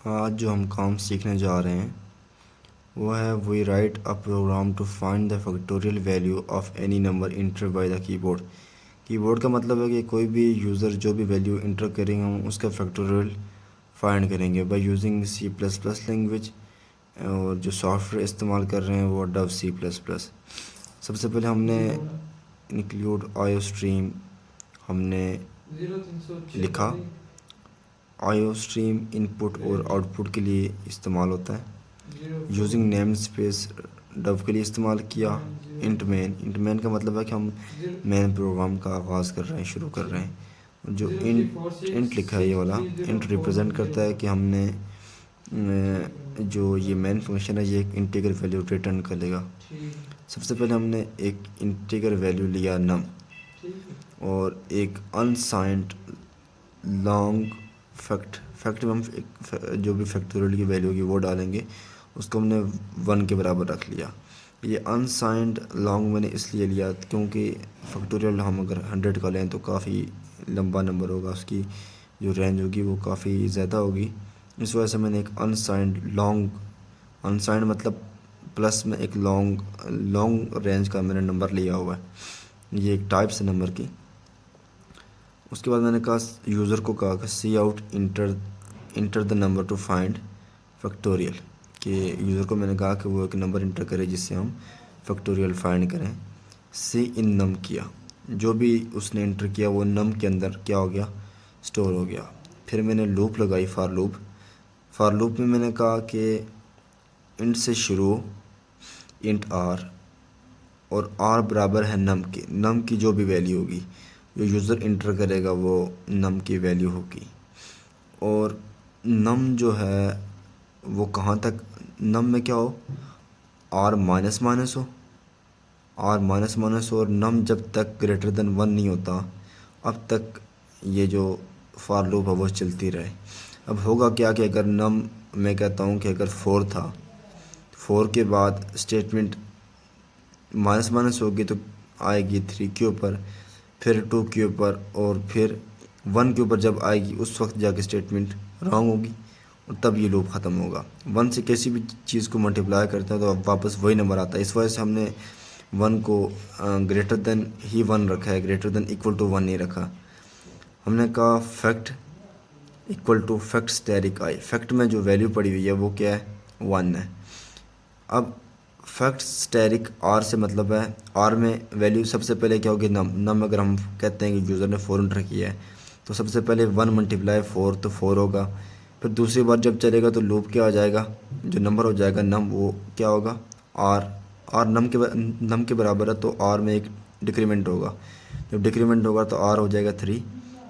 आज जो हम काम सीखने जा रहे हैं वो है we write a program to find the factorial value of any number enter by the keyboard. Keyboard का मतलब है कि कोई भी यूज़र जो भी वैल्यू इंटर करेंगे हम उसका फैक्टोरियल फाइंड करेंगे बाय यूजिंग C++ लैंग्वेज। और जो सॉफ्टवेयर इस्तेमाल कर रहे हैं वो डव C++। सबसे पहले हमने इंक्लूड आईओ स्ट्रीम हमने लिखा। आईओ स्ट्रीम इनपुट और आउटपुट के लिए इस्तेमाल होता है। यूजिंग नेम स्पेस डव के लिए इस्तेमाल किया। इंट मेन का मतलब है कि हम मेन प्रोग्राम का आगाज़ कर रहे हैं, शुरू कर रहे हैं। जो इंट लिखा है ये वाला इंट रिप्रेजेंट करता है कि हमने जो ये मेन फंक्शन है ये एक इंटीगर वैल्यू रिटर्न करेगा। सबसे पहले हमने एक इंटीगर वैल्यू लिया नम और एक अनसाइंड लॉन्ग फैक्ट में हम जो भी फैक्टोरियल की वैल्यू होगी वो डालेंगे, उसको हमने 1 के बराबर रख लिया। ये अनसाइंड लॉन्ग मैंने इसलिए लिया क्योंकि फैक्टोरियल हम अगर 100 का लें तो काफ़ी लंबा नंबर होगा, उसकी जो रेंज होगी वो काफ़ी ज़्यादा होगी। इस वजह से मैंने एक अनसाइंड लॉन्ग, अनसाइंड मतलब प्लस में एक लॉन्ग रेंज का मैंने नंबर लिया हुआ है। ये एक टाइप से नंबर की। उसके बाद मैंने कहा यूज़र को कहा कि cout enter the number to find factorial, कि यूज़र को मैंने कहा कि वो एक नंबर इंटर करे जिससे हम फैक्टोरियल फाइंड करें। सी इन नम किया, जो भी उसने इंटर किया वो नम के अंदर क्या हो गया, स्टोर हो गया। फिर मैंने लूप लगाई, फॉर लूप में मैंने कहा कि इंट से शुरू इंट आर, और आर बराबर है नम की जो भी वैल्यू होगी जो यूज़र इंटर करेगा वो नम की वैल्यू होगी। और नम जो है वो कहाँ तक, नम में क्या हो, आर माइनस माइनस हो, आर माइनस माइनस हो, और नम जब तक ग्रेटर देन 1 नहीं होता अब तक ये जो फॉर लूप है वो चलती रहे। अब होगा क्या कि अगर नम, मैं कहता हूँ कि अगर 4 था, 4 के बाद स्टेटमेंट माइनस माइनस होगी तो आएगी 3 के ऊपर, फिर 2 के ऊपर, और फिर 1 के ऊपर जब आएगी उस वक्त जाके स्टेटमेंट रॉन्ग होगी और तब ये लूप ख़त्म होगा। 1 से किसी भी चीज़ को मल्टीप्लाई करते हैं तो अब वापस वही नंबर आता है। इस वजह से हमने 1 को ग्रेटर देन ही 1 रखा है, ग्रेटर देन इक्वल टू 1 नहीं रखा। हमने कहा fact equal to fact static I, fact में जो वैल्यू पड़ी हुई है वो क्या है, 1 है। अब फैक्ट स्टैटिक आर से मतलब है आर में वैल्यू सबसे पहले क्या होगी, नम अगर हम कहते हैं कि यूज़र ने 4 इंटर किया है तो सबसे पहले 1 मल्टीप्लाई 4 तो 4 होगा। फिर दूसरी बार जब चलेगा तो लूप क्या आ जाएगा, जो नंबर हो जाएगा नम वो क्या होगा, आर नम के बराबर है तो आर में एक डिक्रीमेंट होगा। जब डिक्रीमेंट होगा तो आर हो जाएगा 3,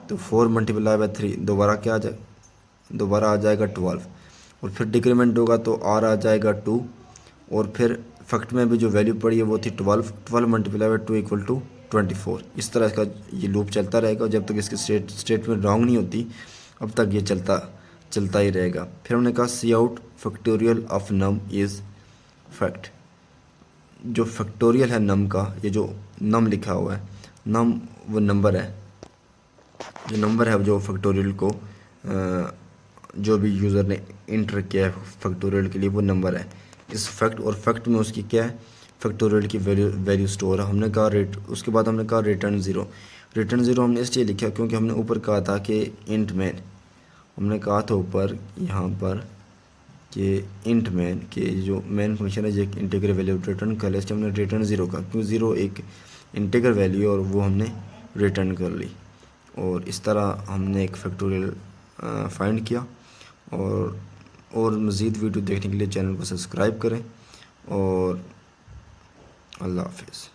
तो 4 मल्टीप्लाई बाय 3 दोबारा क्या आ जाए, दोबारा आ जाएगा 12, और फिर डिक्रीमेंट होगा तो आर आ जाएगा 2, और फिर फैक्ट में भी जो वैल्यू पड़ी है वो थी 12 मल्टीप्लाई बाय 2 इक्वल टू 24। इस तरह इसका ये लूप चलता रहेगा जब तक इसकी स्टेटमेंट रॉन्ग नहीं होती अब तक ये चलता ही रहेगा। फिर हमने कहा cout factorial of num is fact, जो फैक्टोरियल है नम का, ये जो नम लिखा हुआ है, नम वो नंबर है, जो नंबर है जो फैक्टोरियल को जो भी यूज़र ने इंटर किया है फैक्टोरियल के लिए वो नंबर है। इस फैक्ट और फैक्ट में उसकी क्या है, फैक्टोरियल की वैल्यू स्टोर है। हमने कहा उसके बाद हमने कहा रिटर्न ज़ीरो हमने इसलिए लिखा क्योंकि हमने ऊपर कहा था कि इंट मेन, हमने कहा था ऊपर यहाँ पर कि इंट मेन के जो मेन फंक्शन है जो एक इंटीग्रल वैल्यू रिटर्न कर ले, हमने रिटर्न ज़ीरो का, क्योंकि ज़ीरो एक इंटीग्रल वैल्यू और वो हमने रिटर्न कर ली। और इस तरह हमने एक फैक्टोरियल फाइंड किया। और मज़ीद वीडियो देखने के लिए चैनल को सब्सक्राइब करें, और अल्लाह हाफिज़।